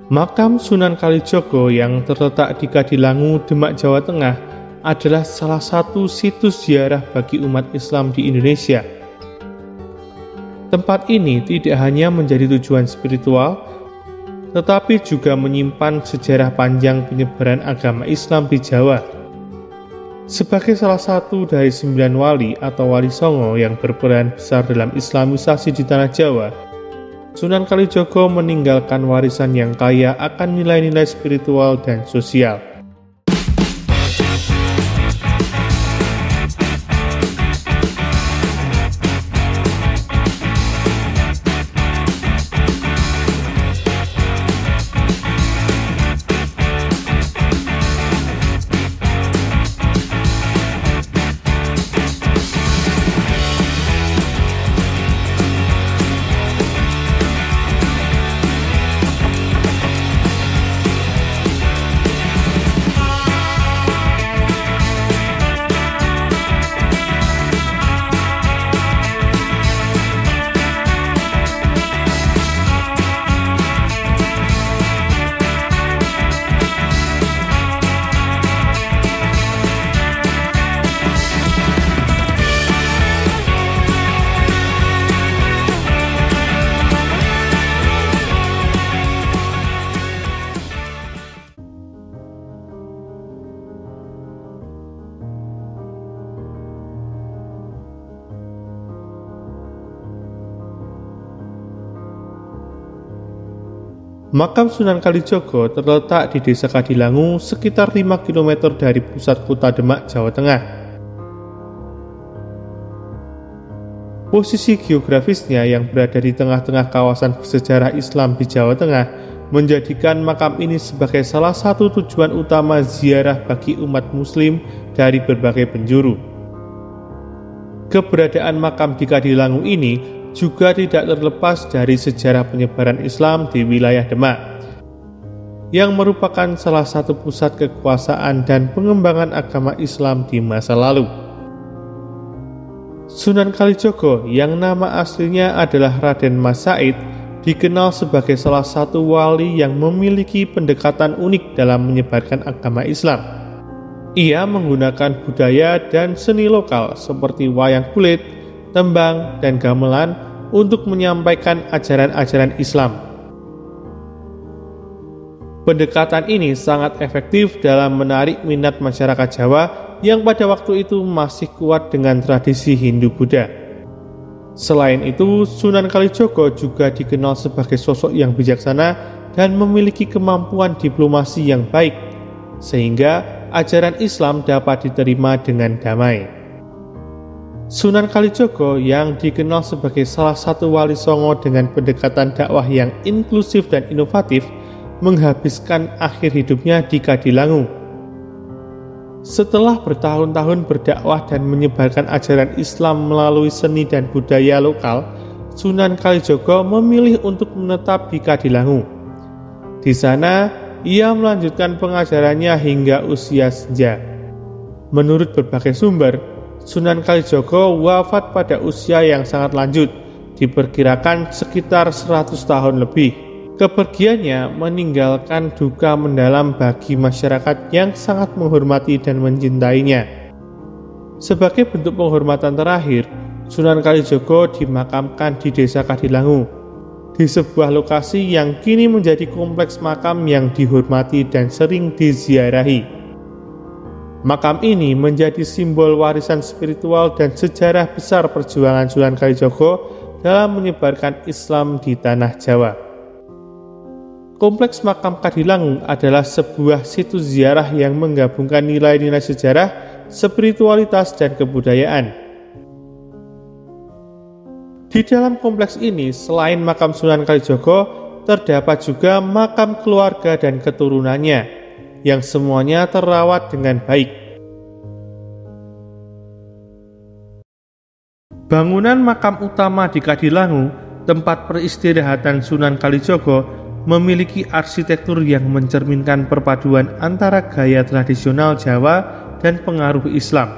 Makam Sunan Kalijaga yang terletak di Kadilangu, Demak, Jawa Tengah adalah salah satu situs ziarah bagi umat Islam di Indonesia. Tempat ini tidak hanya menjadi tujuan spiritual, tetapi juga menyimpan sejarah panjang penyebaran agama Islam di Jawa. Sebagai salah satu dari 9 wali atau wali songo yang berperan besar dalam islamisasi di tanah Jawa, Sunan Kalijaga meninggalkan warisan yang kaya akan nilai-nilai spiritual dan sosial. Makam Sunan Kalijaga terletak di Desa Kadilangu, sekitar 5 km dari pusat kota Demak, Jawa Tengah. Posisi geografisnya yang berada di tengah-tengah kawasan bersejarah Islam di Jawa Tengah menjadikan makam ini sebagai salah satu tujuan utama ziarah bagi umat Muslim dari berbagai penjuru. Keberadaan makam di Kadilangu ini juga tidak terlepas dari sejarah penyebaran Islam di wilayah Demak, yang merupakan salah satu pusat kekuasaan dan pengembangan agama Islam di masa lalu. Sunan Kalijaga yang nama aslinya adalah Raden Mas Said dikenal sebagai salah satu wali yang memiliki pendekatan unik dalam menyebarkan agama Islam. Ia menggunakan budaya dan seni lokal seperti wayang kulit, tembang, dan gamelan untuk menyampaikan ajaran-ajaran Islam. Pendekatan ini sangat efektif dalam menarik minat masyarakat Jawa yang pada waktu itu masih kuat dengan tradisi Hindu-Buddha. Selain itu, Sunan Kalijaga juga dikenal sebagai sosok yang bijaksana dan memiliki kemampuan diplomasi yang baik, sehingga ajaran Islam dapat diterima dengan damai. Sunan Kalijaga yang dikenal sebagai salah satu wali songo dengan pendekatan dakwah yang inklusif dan inovatif menghabiskan akhir hidupnya di Kadilangu. Setelah bertahun-tahun berdakwah dan menyebarkan ajaran Islam melalui seni dan budaya lokal, Sunan Kalijaga memilih untuk menetap di Kadilangu. Di sana, ia melanjutkan pengajarannya hingga usia senja. Menurut berbagai sumber, Sunan Kalijaga wafat pada usia yang sangat lanjut, diperkirakan sekitar 100 tahun lebih. Kepergiannya meninggalkan duka mendalam bagi masyarakat yang sangat menghormati dan mencintainya. Sebagai bentuk penghormatan terakhir, Sunan Kalijaga dimakamkan di Desa Kadilangu, di sebuah lokasi yang kini menjadi kompleks makam yang dihormati dan sering diziarahi. Makam ini menjadi simbol warisan spiritual dan sejarah besar perjuangan Sunan Kalijaga dalam menyebarkan Islam di tanah Jawa. Kompleks Makam Kadilangu adalah sebuah situs ziarah yang menggabungkan nilai-nilai sejarah, spiritualitas, dan kebudayaan. Di dalam kompleks ini, selain makam Sunan Kalijaga, terdapat juga makam keluarga dan keturunannya, yang semuanya terawat dengan baik. Bangunan makam utama di Kadilangu, tempat peristirahatan Sunan Kalijaga, memiliki arsitektur yang mencerminkan perpaduan antara gaya tradisional Jawa dan pengaruh Islam.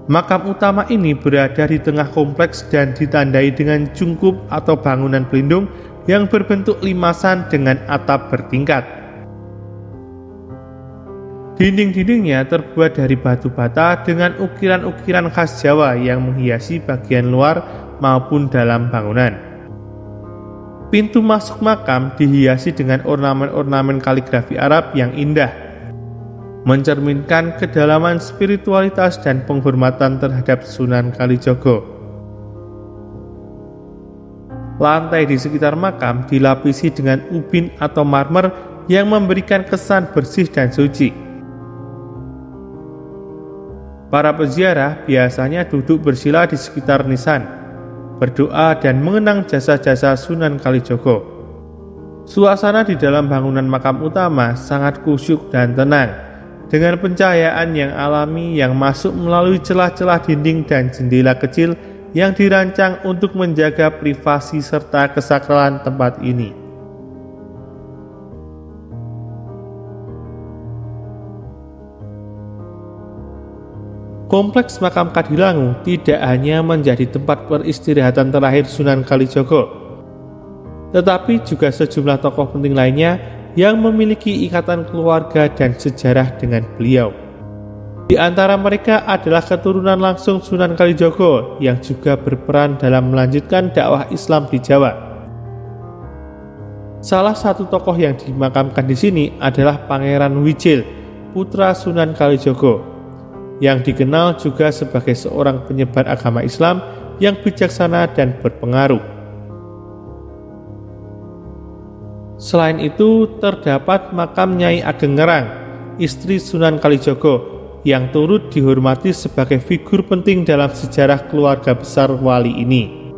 Makam utama ini berada di tengah kompleks dan ditandai dengan cungkup atau bangunan pelindung yang berbentuk limasan dengan atap bertingkat. Dinding-dindingnya terbuat dari batu bata dengan ukiran-ukiran khas Jawa yang menghiasi bagian luar maupun dalam bangunan. Pintu masuk makam dihiasi dengan ornamen-ornamen kaligrafi Arab yang indah, mencerminkan kedalaman spiritualitas dan penghormatan terhadap Sunan Kalijaga. Lantai di sekitar makam dilapisi dengan ubin atau marmer yang memberikan kesan bersih dan suci. Para peziarah biasanya duduk bersila di sekitar nisan, berdoa dan mengenang jasa-jasa Sunan Kalijaga. Suasana di dalam bangunan makam utama sangat khusyuk dan tenang, dengan pencahayaan yang alami yang masuk melalui celah-celah dinding dan jendela kecil yang dirancang untuk menjaga privasi serta kesakralan tempat ini. Kompleks makam Kadilangu tidak hanya menjadi tempat peristirahatan terakhir Sunan Kalijaga, tetapi juga sejumlah tokoh penting lainnya yang memiliki ikatan keluarga dan sejarah dengan beliau. Di antara mereka adalah keturunan langsung Sunan Kalijaga yang juga berperan dalam melanjutkan dakwah Islam di Jawa. Salah satu tokoh yang dimakamkan di sini adalah Pangeran Wijil, putra Sunan Kalijaga, yang dikenal juga sebagai seorang penyebar agama Islam yang bijaksana dan berpengaruh. Selain itu, terdapat makam Nyai Ageng Ngerang, istri Sunan Kalijaga, yang turut dihormati sebagai figur penting dalam sejarah keluarga besar wali ini.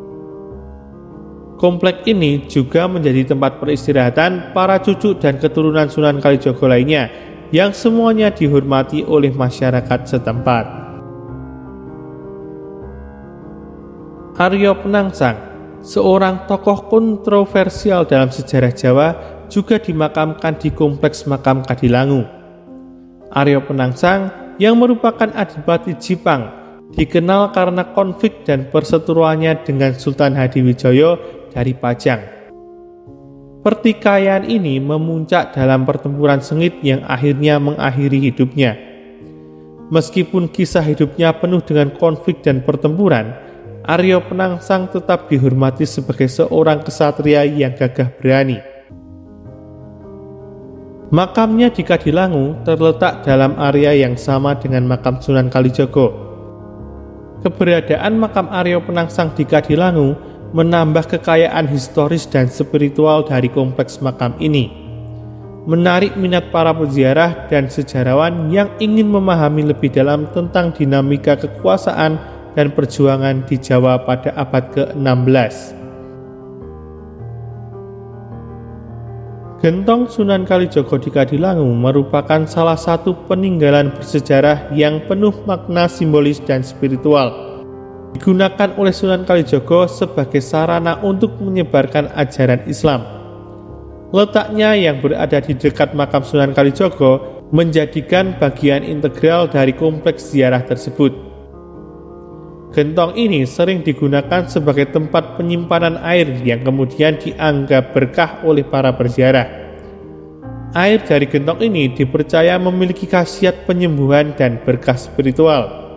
Komplek ini juga menjadi tempat peristirahatan para cucu dan keturunan Sunan Kalijaga lainnya, yang semuanya dihormati oleh masyarakat setempat. Arya Penangsang, seorang tokoh kontroversial dalam sejarah Jawa, juga dimakamkan di kompleks makam Kadilangu. Arya Penangsang yang merupakan Adipati Jipang dikenal karena konflik dan perseteruannya dengan Sultan Hadiwijaya dari Pajang. Pertikaian ini memuncak dalam pertempuran sengit yang akhirnya mengakhiri hidupnya. Meskipun kisah hidupnya penuh dengan konflik dan pertempuran, Arya Penangsang tetap dihormati sebagai seorang kesatria yang gagah berani. Makamnya di Kadilangu terletak dalam area yang sama dengan makam Sunan Kalijaga. Keberadaan makam Arya Penangsang di Kadilangu menambah kekayaan historis dan spiritual dari kompleks makam ini, menarik minat para peziarah dan sejarawan yang ingin memahami lebih dalam tentang dinamika kekuasaan dan perjuangan di Jawa pada abad ke-16. Gentong Sunan Kalijaga di Kadilangu merupakan salah satu peninggalan bersejarah yang penuh makna simbolis dan spiritual. Digunakan oleh Sunan Kalijaga sebagai sarana untuk menyebarkan ajaran Islam. Letaknya yang berada di dekat makam Sunan Kalijaga menjadikan bagian integral dari kompleks ziarah tersebut. Gentong ini sering digunakan sebagai tempat penyimpanan air yang kemudian dianggap berkah oleh para berziarah. Air dari gentong ini dipercaya memiliki khasiat penyembuhan dan berkah spiritual,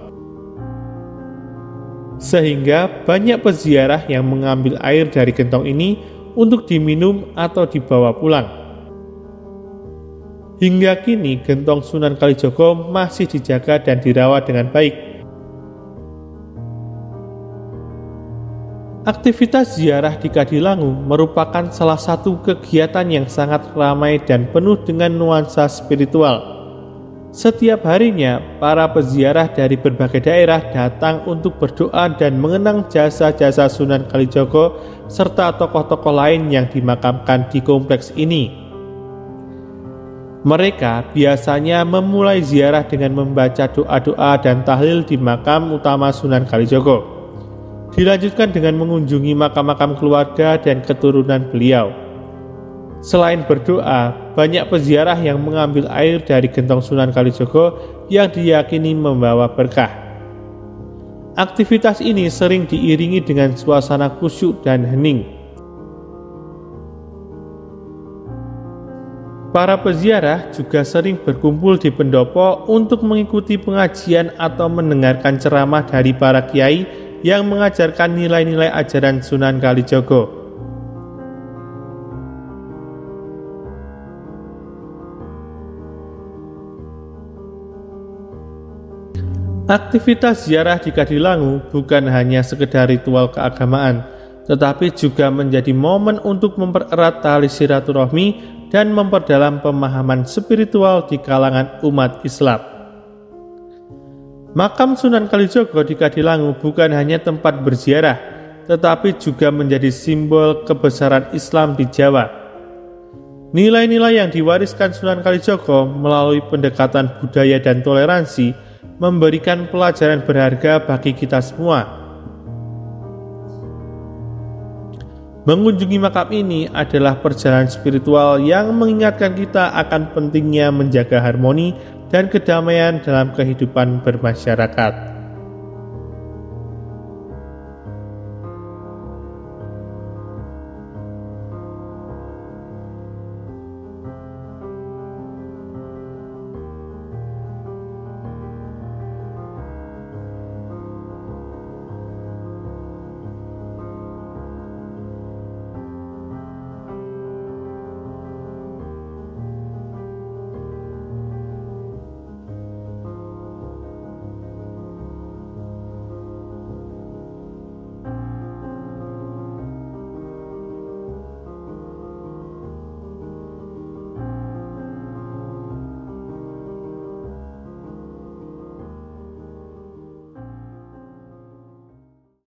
sehingga banyak peziarah yang mengambil air dari gentong ini untuk diminum atau dibawa pulang. Hingga kini gentong Sunan Kalijaga masih dijaga dan dirawat dengan baik. Aktivitas ziarah di Kadilangu merupakan salah satu kegiatan yang sangat ramai dan penuh dengan nuansa spiritual. Setiap harinya, para peziarah dari berbagai daerah datang untuk berdoa dan mengenang jasa-jasa Sunan Kalijaga serta tokoh-tokoh lain yang dimakamkan di kompleks ini. Mereka biasanya memulai ziarah dengan membaca doa-doa dan tahlil di makam utama Sunan Kalijaga. Dilanjutkan dengan mengunjungi makam-makam keluarga dan keturunan beliau. Selain berdoa, banyak peziarah yang mengambil air dari gentong Sunan Kalijaga yang diyakini membawa berkah. Aktivitas ini sering diiringi dengan suasana khusyuk dan hening. Para peziarah juga sering berkumpul di pendopo untuk mengikuti pengajian atau mendengarkan ceramah dari para kiai yang mengajarkan nilai-nilai ajaran Sunan Kalijaga. Aktivitas ziarah di Kadilangu bukan hanya sekedar ritual keagamaan, tetapi juga menjadi momen untuk mempererat tali silaturahmi dan memperdalam pemahaman spiritual di kalangan umat Islam. Makam Sunan Kalijaga di Kadilangu bukan hanya tempat berziarah, tetapi juga menjadi simbol kebesaran Islam di Jawa. Nilai-nilai yang diwariskan Sunan Kalijaga melalui pendekatan budaya dan toleransi memberikan pelajaran berharga bagi kita semua. Mengunjungi makam ini adalah perjalanan spiritual yang mengingatkan kita akan pentingnya menjaga harmoni dan kedamaian dalam kehidupan bermasyarakat.